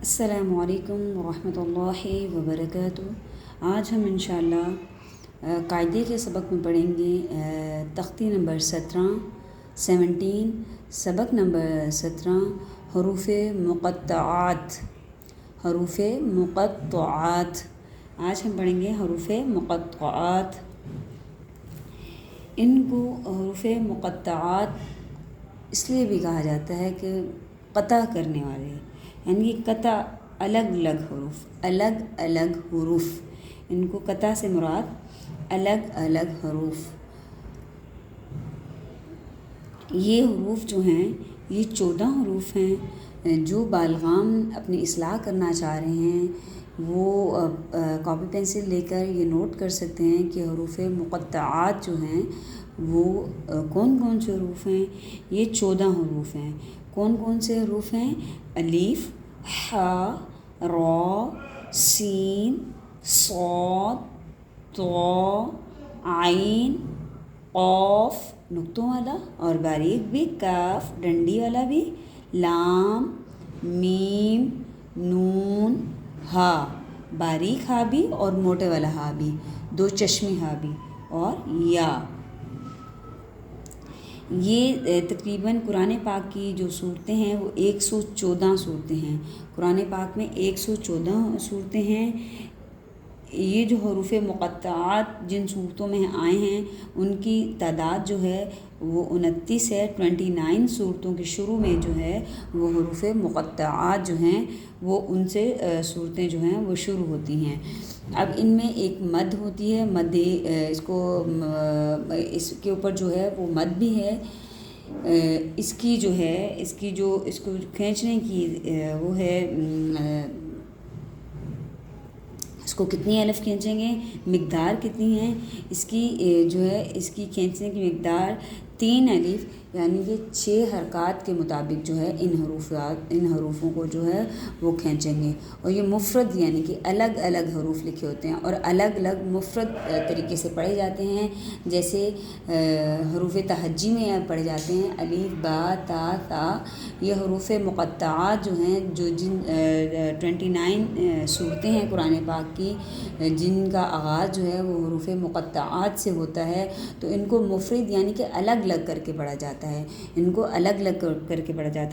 السلام علیکم ورحمۃ اللہ وبرکاتہ۔ آج ہم انشاءاللہ قاعدے کے سبق میں پڑھیں گے تختی نمبر 17 سبق نمبر 17 حروف مقطعات۔ آج ہم پڑھیں گے حروف مقطعات۔ ان کو حروف مقطعات اس لیے بھی کہا جاتا ہے کہ قطع کرنے والے، یعنی قطع الگ الگ حروف، ان کو قطع سے مراد الگ الگ حروف۔ یہ حروف جو ہیں یہ 14 حروف ہیں۔ جو بالغان اپنی اصلاح کرنا چاہ رہے ہیں وہ کاپی پینسل لے کر یہ نوٹ کر سکتے ہیں کہ حروف مقطعات جو ہیں وہ کون کون سے حروف ہیں۔ یہ 14 حروف ہیں۔ کون کون سے حروف ہیں؟ الف، ح، را، سین، صاد، طا، عین، قاف نقطوں والا اور باریک بھی، کاف ڈنڈی والا بھی، لام، میم، نون، ہا باریک ہا بھی اور موٹے والا ہا بھی، دو چشمی ہا بھی، اور یا۔ یہ تقریباً قرآن پاک کی جو صورتیں ہیں وہ 114 صورتیں ہیں۔ قرآن پاک میں 114 صورتیں ہیں۔ یہ جو حروف مقطعات جن صورتوں میں آئے ہیں ان کی تعداد جو ہے وہ 29 ہے۔ 29 صورتوں کے شروع میں جو ہے وہ حروف مقطعات جو ہیں وہ ان سے صورتیں جو ہیں وہ شروع ہوتی ہیں۔ اب ان میں ایک مد ہوتی ہے، مد اس کے اوپر جو ہے وہ مد بھی ہے۔ اس کو کھینچنے کی وہ ہے، اس کو کتنی الف کھینچیں گے، مقدار کتنی ہے اس کی، اس کی کھینچنے کی مقدار 3 الف، یعنی کہ 6 حرکات کے مطابق جو ہے ان حروفوں کو جو ہے وہ کھینچیں گے۔ اور یہ مفرد یعنی کہ الگ الگ حروف لکھے ہوتے ہیں اور الگ الگ مفرد طریقے سے پڑھے جاتے ہیں، جیسے حروف تہجی میں پڑھے جاتے ہیں الف، با، تا، ثا۔ یہ حروف مقطعات جو ہیں جن 29 صورتیں ہیں قرآن پاک کی، جن کا آغاز جو ہے وہ حروف مقطعات سے ہوتا ہے، تو ان کو مفرد یعنی کہ الگ الگ کر کے پڑھا جاتا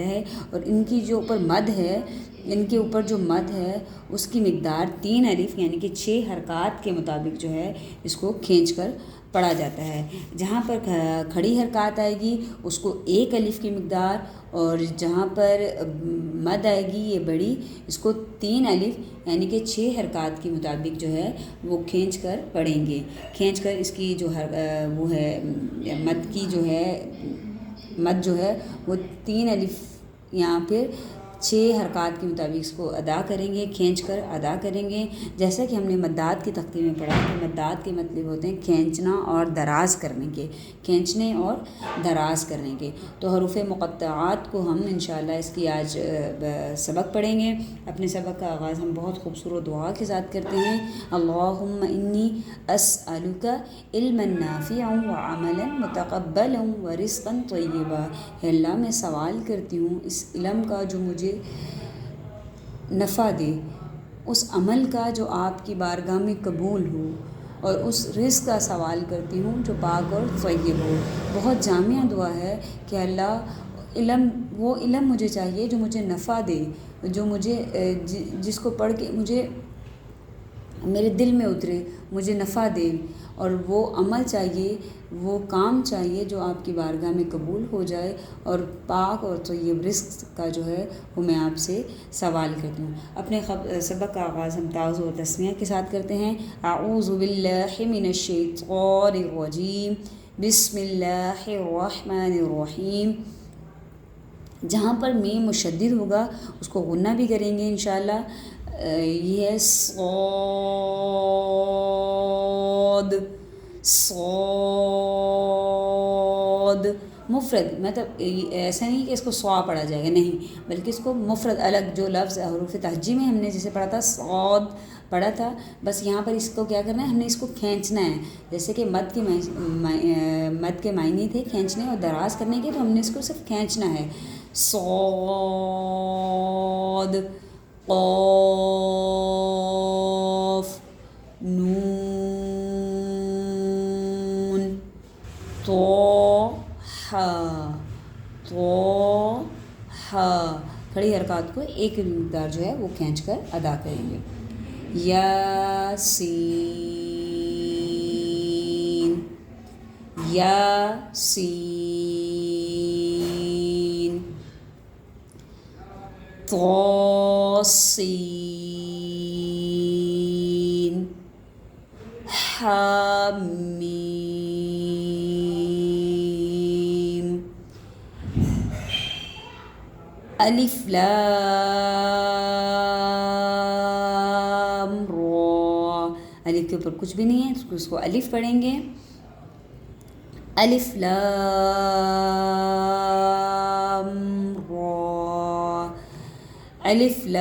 ہے، اور ان کی جو اوپر مد ہے، ان کے اوپر جو مد ہے اس کی مقدار 3 الف یعنی کہ 6 حرکات کے مطابق جو ہے اس کو کھینچ کر پڑھا جاتا ہے۔ جہاں پر کھڑی حرکات آئے گی اس کو 1 الف کی مقدار، اور جہاں پر مد آئے گی یہ بڑی، اس کو 3 الف یعنی کہ 6 حرکات کے مطابق جو ہے وہ کھینچ کر پڑھیں گے۔ کھینچ کر اس کی جو وہ ہے مد جو ہے وہ 3 الف یا پھر 6 حرکات کے مطابق اس کو ادا کریں گے، کھینچ کر ادا کریں گے۔ جیسا کہ ہم نے مدات کی تختی میں پڑھا کہ مدات کے مطلب ہوتے ہیں کھینچنا اور دراز کرنے کے، کھینچنے اور دراز کرنے کے۔ تو حروف مقطعات کو ہم انشاءاللہ اس کی آج سبق پڑھیں گے۔ اپنے سبق کا آغاز ہم بہت خوبصورت دعا کے ساتھ کرتے ہیں، اللہم انی اسألک علما نافعا وعملا متقبلا ورزقا طیبا۔ ہے اللہ میں سوال کرتی ہوں اس علم کا جو مجھے نفع دے، اس عمل کا جو آپ کی بارگاہ میں قبول ہو، اور اس رزق کا سوال کرتی ہوں جو پاک اور طیب ہو۔ بہت جامع دعا ہے کہ اللہ وہ علم مجھے چاہیے جو مجھے نفع دے، جو مجھے جس کو پڑھ کے مجھے میرے دل میں اترے، مجھے نفع دے، اور وہ عمل چاہیے، وہ کام چاہیے جو آپ کی بارگاہ میں قبول ہو جائے، اور پاک اور طیب رزق کا جو ہے وہ میں آپ سے سوال کرتی ہوں۔ اپنے سبق کا آغاز ہم تعوذ و تسمیہ کے ساتھ کرتے ہیں، اعوذ باللہ من الشیطان الرجیم، بسم اللہ الرحمن الرحیم۔ جہاں پر میم مشدد ہوگا اس کو غنہ بھی کریں گے انشاءاللہ۔ یہ ہے صاد مفرد، مطلب ایسا نہیں کہ اس کو صا پڑھا جائے گا، نہیں، بلکہ اس کو مفرد الگ، جو لفظ حروف تہجی میں ہم نے جسے پڑھا تھا صاد پڑھا تھا، بس یہاں پر اس کو کیا کرنا ہے، ہم نے اس کو کھینچنا ہے۔ جیسے کہ مد کے معنی تھے کھینچنے اور دراز کرنے کے، تو ہم نے اس کو صرف کھینچنا ہے، صاد۔ قاف نون طا کھڑی حرکات کو ایک مقدار جو ہے وہ کھینچ کر ادا کریں گے. یاسین یاسین طاسین حامیم الف لام را. الف کے اوپر کچھ بھی نہیں ہے، اس کو الف پڑھیں گے. الف لام را الف لام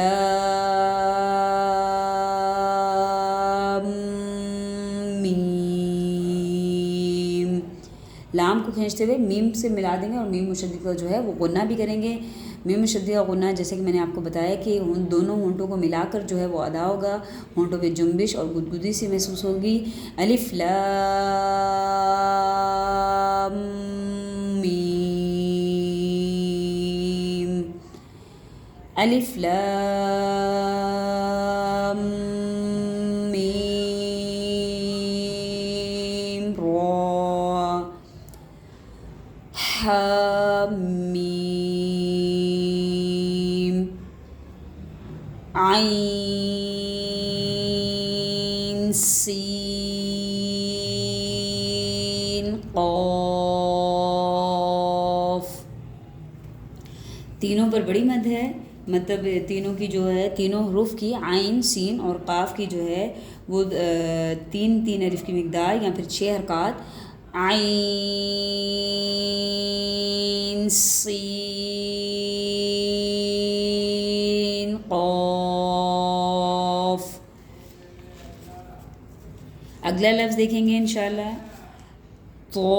میم. لام کو کھینچتے ہوئے میم سے ملا دیں گے اور میم مشدد کا جو ہے وہ غنہ بھی کریں گے. میم مشدد کا غنہ جیسے کہ میں نے آپ کو بتایا کہ ان دونوں ہونٹوں کو ملا کر جو ہے وہ ادا ہوگا. ہونٹوں پہ جنبش اور گدگدی سی محسوس ہوگی. الف لام میم الف لام میم را حامیم عین سین قاف. تینوں پر بڑی مد ہے، مطلب تینوں کی جو ہے تینوں حروف کی عین سین اور قاف کی جو ہے وہ تین الف کی مقدار یا پھر 6 حرکات. عین سین قاف. اگلا لفظ دیکھیں گے انشاءاللہ. طاسیم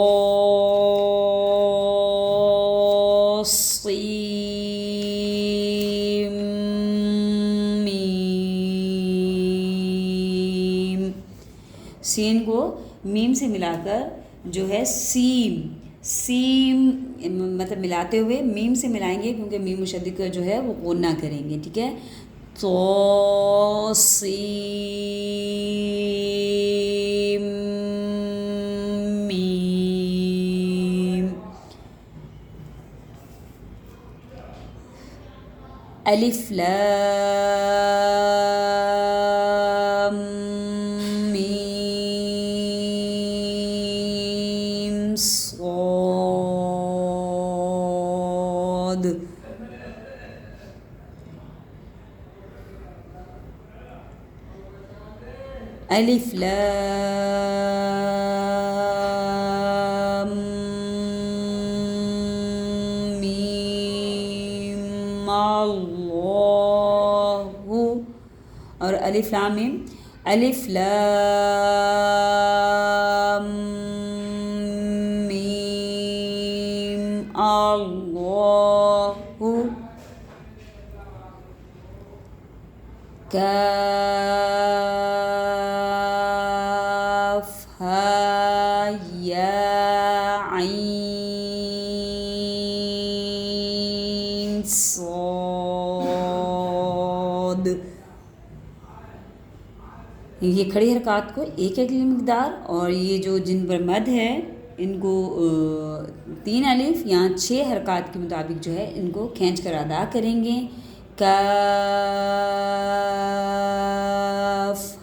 میم. سین کو میم سے ملا کر جو ہے سیم مطلب ملاتے ہوئے میم سے ملائیں گے کیونکہ میم مشدد کا جو ہے وہ غنہ کریں گے. ٹھیک ہے. طاسیم میم الف لام میم صاد. الف لام میم اللہ. اور الف لام میم الف لام میم اللہ کاف ہا یا عین صاد. یہ کھڑی حرکات کو ایک ایک مقدار اور یہ جو جن پر مد ہے ان کو 3 الف یا 6 حرکات کے مطابق جو ہے ان کو کھینچ کر ادا کریں گے. کاف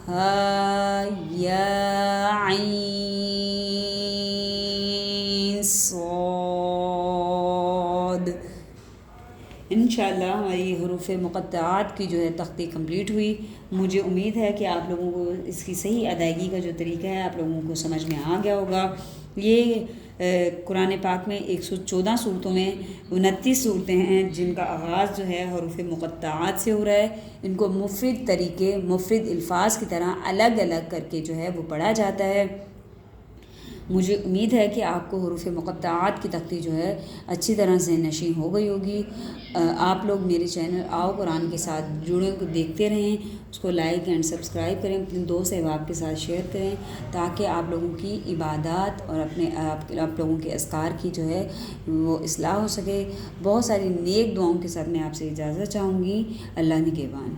ہا یا عین صاد. انشاءاللہ ہماری حروف مقطعات کی جو ہے تختی کمپلیٹ ہوئی. مجھے امید ہے کہ آپ لوگوں کو اس کی صحیح ادائیگی کا جو طریقہ ہے آپ لوگوں کو سمجھ میں آ گیا ہوگا. یہ قرآن پاک میں 114 صورتوں میں 29 صورتیں ہیں جن کا آغاز جو ہے حروف مقطعات سے ہو رہا ہے. ان کو مفرد طریقے مفرد الفاظ کی طرح الگ الگ کر کے جو ہے وہ پڑھا جاتا ہے. مجھے امید ہے کہ آپ کو حروف مقطعات کی تختی جو ہے اچھی طرح سے نشیں ہو گئی ہوگی۔ آپ لوگ میرے چینل آؤ قرآن کے ساتھ جڑے کو دیکھتے رہیں، اس کو لائک اینڈ سبسکرائب کریں، اپنے دوست احباب کے ساتھ شیئر کریں، تاکہ آپ لوگوں کی عبادات اور آپ لوگوں کے اذکار کی جو ہے وہ اصلاح ہو سکے۔ بہت ساری نیک دعاؤں کے ساتھ میں آپ سے اجازت چاہوں گی۔ اللہ نگہبان۔